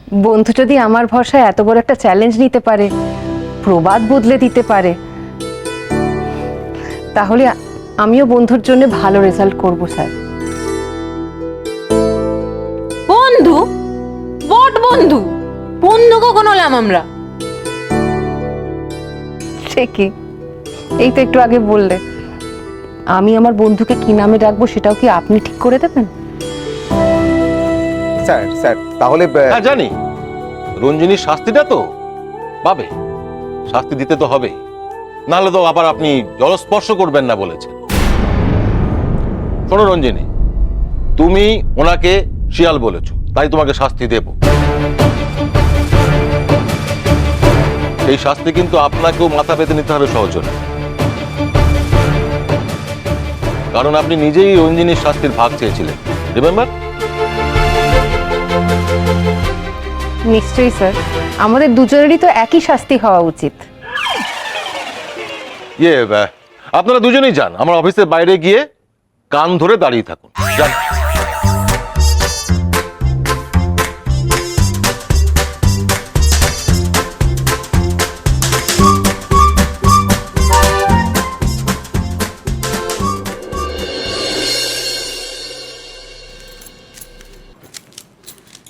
বন্ধু যদি আমার ভরসায় এত বড় একটা চ্যালেঞ্জ নিতে পারে, প্রবাদ বদলে দিতে পারে, তাহলে আমিও বন্ধুর জন্য ভালো রেজাল্ট করব স্যার। বন্ধু? বট বন্ধু? বন্ধু কখন হলাম আমরা? সে কি, এই তো একটু আগে বললে। আমি আমার বন্ধুকে কি নামে ডাকবো সেটাও কি আপনি ঠিক করে দেবেন? স্যার স্যার তাহলে হ্যাঁ জানি, রঞ্জিনীর শাস্তিটা তো পাবে, শাস্তি দিতে তো হবে, নাহলে তো আবার আপনি জলস্পর্শ করবেন না বলেছেন। শোনো রঞ্জিনী, তুমি ওনাকে শিয়াল বলেছো, তাই তোমাকে শাস্তি দেব। এই শাস্তি কিন্তু আপনাকেও মাথা পেতে নিতে হবে সহজে, কারণ আপনি নিজেই রঞ্জিনীর শাস্তির ভাগ চেয়েছিলেন, রিমেম্বার? নিশ্চয়ই স্যার, আমাদের দুজনেরই তো একই শাস্তি হওয়া উচিত। আপনারা দুজনেই যান, আমার অফিসের বাইরে গিয়ে কান ধরে দাঁড়িয়ে থাকুন, যান।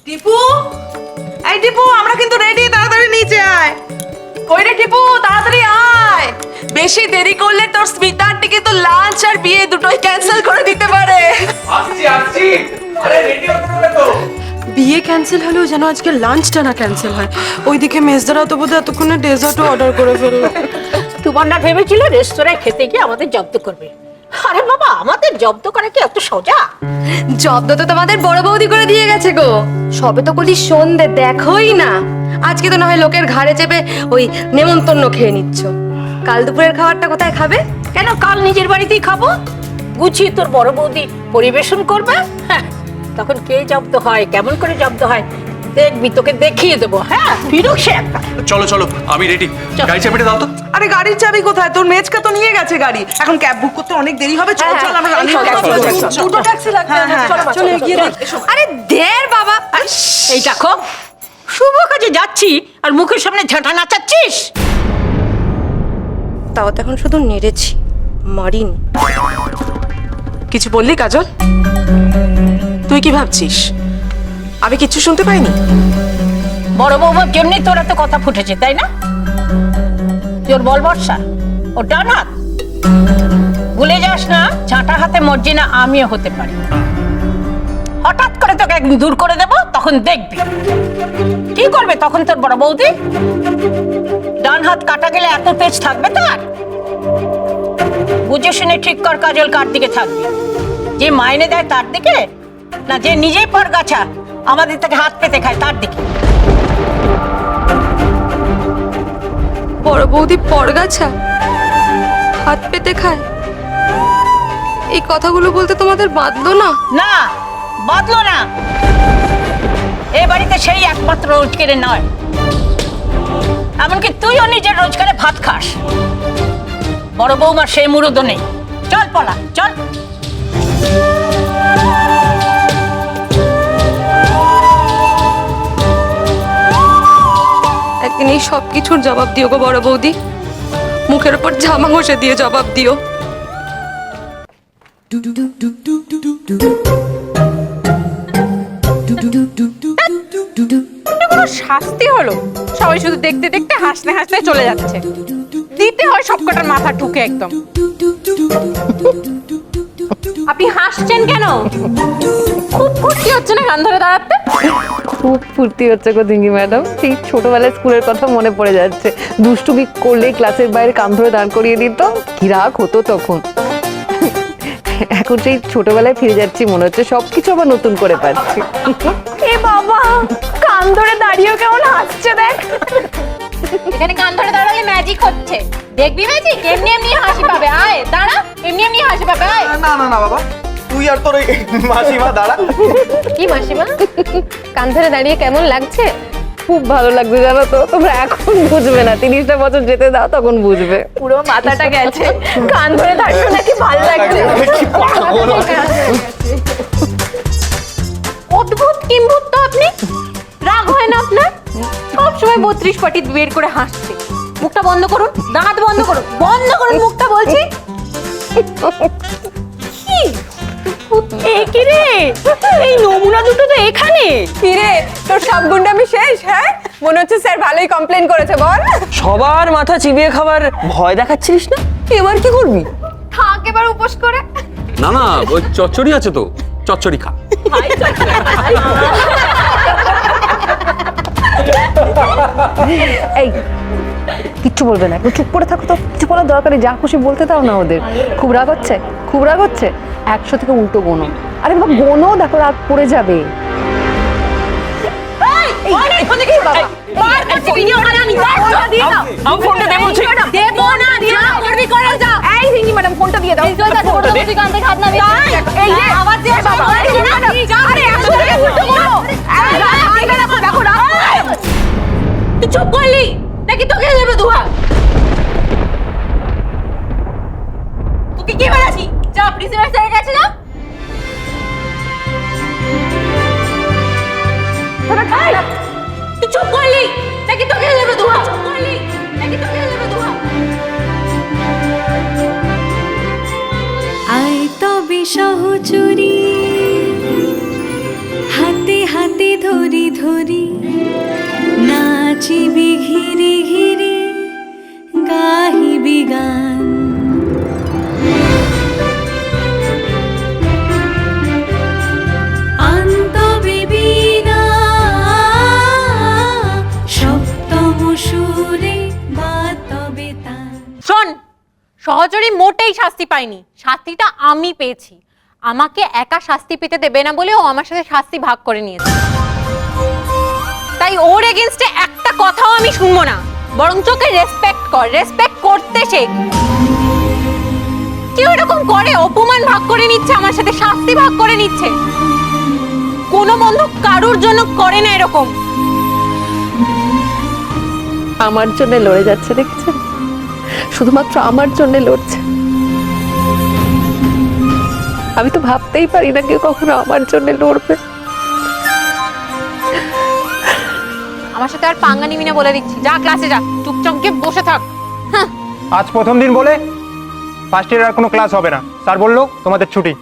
টিপু, এই টিপু, আমরা কিন্তু রেডি, তাড়াতাড়ি নিচে আয়। কই রে টিপু, তাড়াতাড়ি আয়, বেশি দেরি করলে তোর স্মিতা আন্টি কিন্তু লাঞ্চ আর বিয়ে দুটোই ক্যান্সেল করে দিতে পারে। আসছি, আরে রেডি হতে হবে তো। বিয়ে ক্যান্সেল হলেও যেন আজকে লাঞ্চটা না ক্যান্সেল হয়। ওইদিকে মেজদারাও তো বোধহয় এতক্ষণে ডেজার্টও অর্ডার করে ফেললো। তোমার না ভেবেছিল রেস্তোরাঁয় খেতে গিয়ে আমাদের জব্দ করবে? আরে বাবা, আমাদের জব্দ করা কি এত সোজা? জব্দ তো তোমাদের বড় বৌদি করে দিয়ে গেছে গো। সবে তো বলি সন্ধে, দেখোই না। আজকে তো না হয় লোকের ঘাড়ে চেপে ওই নেমন্তন্ন খেয়ে নিচ্ছ। কাল দুপুরের খাবারটা কোথায় খাবে? কেন, কাল নিজের বাড়িতেই খাবো। গুছিয়ে তোর বড় বৌদি পরিবেশন করবে। হ্যাঁ, তখন কে জব্দ হয়, কেমন করে জব্দ হয় দেখবি, তোকে দেখিয়ে দেবো। হ্যাঁ, ফিরুক সে একটা। চলো চলো, আমি রেডি, গাড়ি চাবিটা দাও তো। আরে গাড়ির চাবি কোথায়? তোর মেজকা তো নিয়ে গেছে গাড়ি, এখন ক্যাব বুক করতে অনেক দেরি হবে। চল চল, আমরা রানিং দুটো ট্যাক্সি লাগবে। চলো এগিয়ে দেখ। আরে দের বাবা। এই দেখো, শুভ কাজে যাচ্ছি আর মুখের সামনে ঝাঁটা নাচাচ্ছিস। তাও তো এখন শুধু নেড়েছি, মারিনি। কিছু বললি কাজল? তুই কি ভাবছিস? আমি কিছু শুনতে পাইনি। বড় বৌমার জন্যই তোর এত কথা ফুটেছে, তাই না? তোর বল বর্ষা, ও ডান হাত। ভুলে যাস না, ঝাঁটা হাতে মর্জিনা আমিও হতে পারি। হঠাৎ করে তোকে একদিন দূর করে দেব, তখন দেখবি কি করবে তখন তোর বড় বৌদি। ডান হাত কাটা গেলে এত তেজ থাকবে তার? বুঝে শুনে ঠিক কর কাজল, কার দিকে থাকবি? যে মাইনে দেয় তার দিকে, না যে নিজেই পরগাছা আমাদের থেকে হাত পেতে খায় তার দিকে? বড় বৌদি পরগাছা, হাত পেতে খায়, এই কথাগুলো বলতে তোমাদের বাঁধলো না? না, বাদলো না। এ বাড়িতে সেই একমাত্র রোজগারে নয়, এমনকি তুইও নিজের রোজগারে ভাত খাস। বড় বৌমার সেই মুরুদ নেই। চল পলা, চল। একদিন এই সব কিছুর জবাব দিও গো বড় বৌদি, মুখের উপর জামা ঘষে দিয়ে জবাব দিও। কোনো শাস্তি হলো? সবাই শুধু দেখতে দেখতে হাসতে হাসতে চলে যাচ্ছে। দিতে হয় সবকটার মাথা ঠুকে একদম। আপনি হাসছেন কেন? খুব ফুর্তি হচ্ছে না গান ধরে দাঁড়াতে? খুব ফুর্তি হচ্ছে গো দিঙ্গি ম্যাডাম, সেই ছোটবেলায় স্কুলের কথা মনে পড়ে যাচ্ছে। দুষ্টুমি করলে ক্লাসের বাইরে কান ধরে দাঁড় করিয়ে দিত, কি রাগ হতো তখন। এখন সেই ছোটবেলায় ফিরে যাচ্ছি মনে হচ্ছে, সবকিছু আবার নতুন করে পাচ্ছি। এ বাবা, কান ধরে দাঁড়িয়েও কেমন হাসছে দেখ। এখানে কান ধরে দাঁড়ালে ম্যাজিক হচ্ছে, দেখবি ম্যাজিক? এমনি এমনি হাসি পাবে। আয় দাঁড়া, এমনি এমনি হাসি পাবে। আয়। না না না বাবা, তুই আর তোর ওই মাসিমা দাঁড়া। কি মাসিমা, কান ধরে দাঁড়িয়ে কেমন লাগছে? খুব ভালো লাগছে জানো তো, তোমরা এখন বুঝবে না, 30টা বছর যেতে দাও তখন বুঝবে। পুরো মাথাটা গেছে, কান ধরে দাঁড়িয়ে নাকি ভালো লাগছে। অদ্ভুত কিম্ভূত তো আপনি। রাগ হয় না আপনার? সব সময় 32 পাটি বের করে হাসছে। মুখটা বন্ধ করুন, দাঁত বন্ধ করুন, বন্ধ করুন মুখটা বলছি। কি রে, এই নমুনা দুটো তো এখানে। কি রে তোর সব গুন্ডামি শেষ? হ্যাঁ মনে হচ্ছে স্যার ভালোই কমপ্লেন করেছে, বল। সবার মাথা চিবিয়ে খাবার ভয় দেখাচ্ছিস না? এবার কি করবি? থাক এবার উপোস করে। না না, ওই চচ্চড়ি আছে তো, চচ্চড়ি খা। এই কিচ্ছু বলবে না, একটু চুপ করে থাকো তো, কিছু বলার দরকারই, যা খুশি বলতে দাও না ওদের। খুব রাগ হচ্ছে, খুব রাগ হচ্ছে। 100 থেকে উল্টো গোনো। আরে বাবা গোনো, দেখো রাগ পড়ে যাবে। আমি ফোনটা দেবো। দেবো না, যা করবি করে যা। এই রিঙ্গি ম্যাডাম ফোনটা দিয়ে দাও। নিশ্চয়ই কাজ করতে হবে, তুই কান থেকে হাত না বের কর। এই যে আবার যে বাবা, আরে 100 থেকে উল্টো গোনো। দেখো রাগ। তুই চুপ করলি নাকি তোকে দেবে দুহা? তোকে কি বলেছি? যা প্রিন্সিপাল স্যারের কাছে যা। তুই চুপ করলি নাকি তোকে দেবে দুহা? চুপ করলি নাকি তোকে দেবে দুহা? আয় তবে সহচরী, হাতে হাতে ধরি ধরি, নাচিবি ঘিরে ঘিরে, গাহিবি গান। আন্তবে বীণা সপ্তম সুরে বাতবে তান। শোন, সহচরী মোটেই শাস্তি পায়নি, শাস্তিটা আমি পেয়েছি। আমাকে একা শাস্তি পেতে দেবে না বলে ও আমার সাথে শাস্তি ভাগ করে নিয়েছে। তাই ওর এগেইনস্টে একটা কথাও আমি শুনবো না, বরং তোকে রেসপেক্ট কর, রেসপেক্ট করতে শেখ। কেউ এরকম করে? অপমান ভাগ করে নিচ্ছে, আমার সাথে শাস্তি ভাগ করে নিচ্ছে। কোনো বন্ধু কারোর জন্য করে না এরকম। আমার জন্য লড়ে যাচ্ছে, দেখছেন? শুধুমাত্র আমার জন্য লড়ছে। আমি তো ভাবতেই পারি না কেউ কখনো আমার জন্য লড়বে। আমার সাথে আর পাঙ্গা নিবি না বলে দিচ্ছি। যা ক্লাসে যা, চুপচাপ গিয়ে বসে থাক। হ্যাঁ, আজ প্রথম দিন বলে ফার্স্ট ইয়ার আর কোনো ক্লাস হবে না। স্যার বললো তোমাদের ছুটি।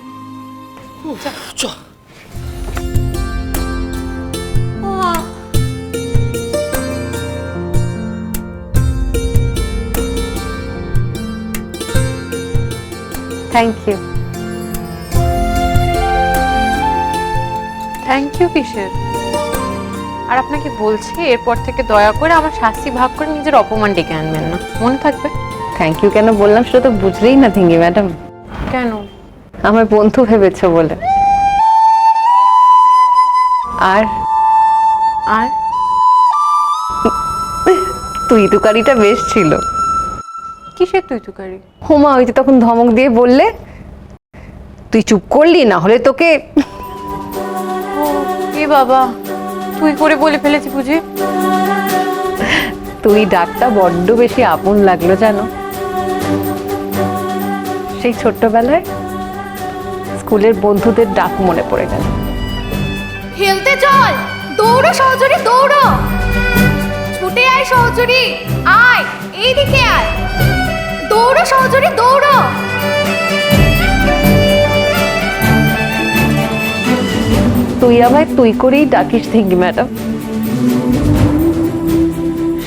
Thank you. থ্যাংক ইউ কিসের? আর আপনাকে বলছি, এরপর থেকে দয়া করে আমার শাস্তি ভাগ করে নিজের অপমান ডেকে আনবেন না, মনে থাকবে? থ্যাংক ইউ কেন বললাম সেটা তো বুঝলেই না থিঙ্গি ম্যাডাম। কেন? আমার বন্ধু ভেবেছো বলে। আর আর তুই তুকারিটা বেশ ছিল। কিসের তুই তুকারি? হোমা, ওই যে তখন ধমক দিয়ে বললে, তুই চুপ করলি, না হলে তোকে। এ বাবা, তুই করে বলে ফেলেছি বুঝি? তুই ডাকটা বড্ড বেশি আপন লাগলো জানো। সেই ছোট্টবেলায় স্কুলের বন্ধুদের ডাক মনে পড়ে গেল। খেলতে চল, দৌড়ো সহচরী দৌড়ো, ছুটে আয় সহচরী, আয় এইদিকে আয়, দৌড়ো সহচরী দৌড়ো। তুই আমায় তুই করেই ডাকিস থিঙ্গি ম্যাডাম।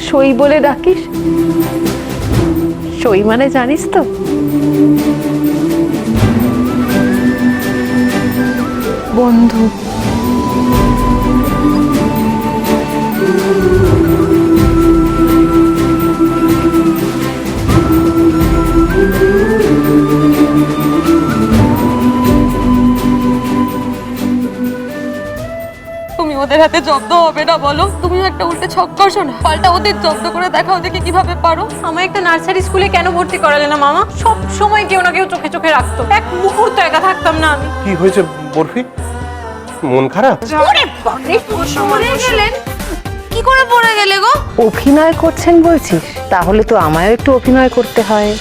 সই বলে ডাকিস। সই মানে জানিস তো? বন্ধু। তুমি ওদের হাতে জব্দ হবে না বলো? তুমি একটা উল্টে ছক্কা শোনা, পাল্টা ওদের জব্দ করে দেখাও দেখি কিভাবে পারো। আমায় একটা নার্সারি স্কুলে কেন ভর্তি করালে না মামা? সব সময় কেউ না কেউ চোখে চোখে রাখতো, এক মুহূর্ত একা থাকতাম না আমি। কি হয়েছে বরফি, মন খারাপ? ওরে বাপরে, পড়ে গেলেন? কি করে পড়ে গেলে গো? অভিনয় করছেন বলছিস? তাহলে তো আমায়ও একটু অভিনয় করতে হয়।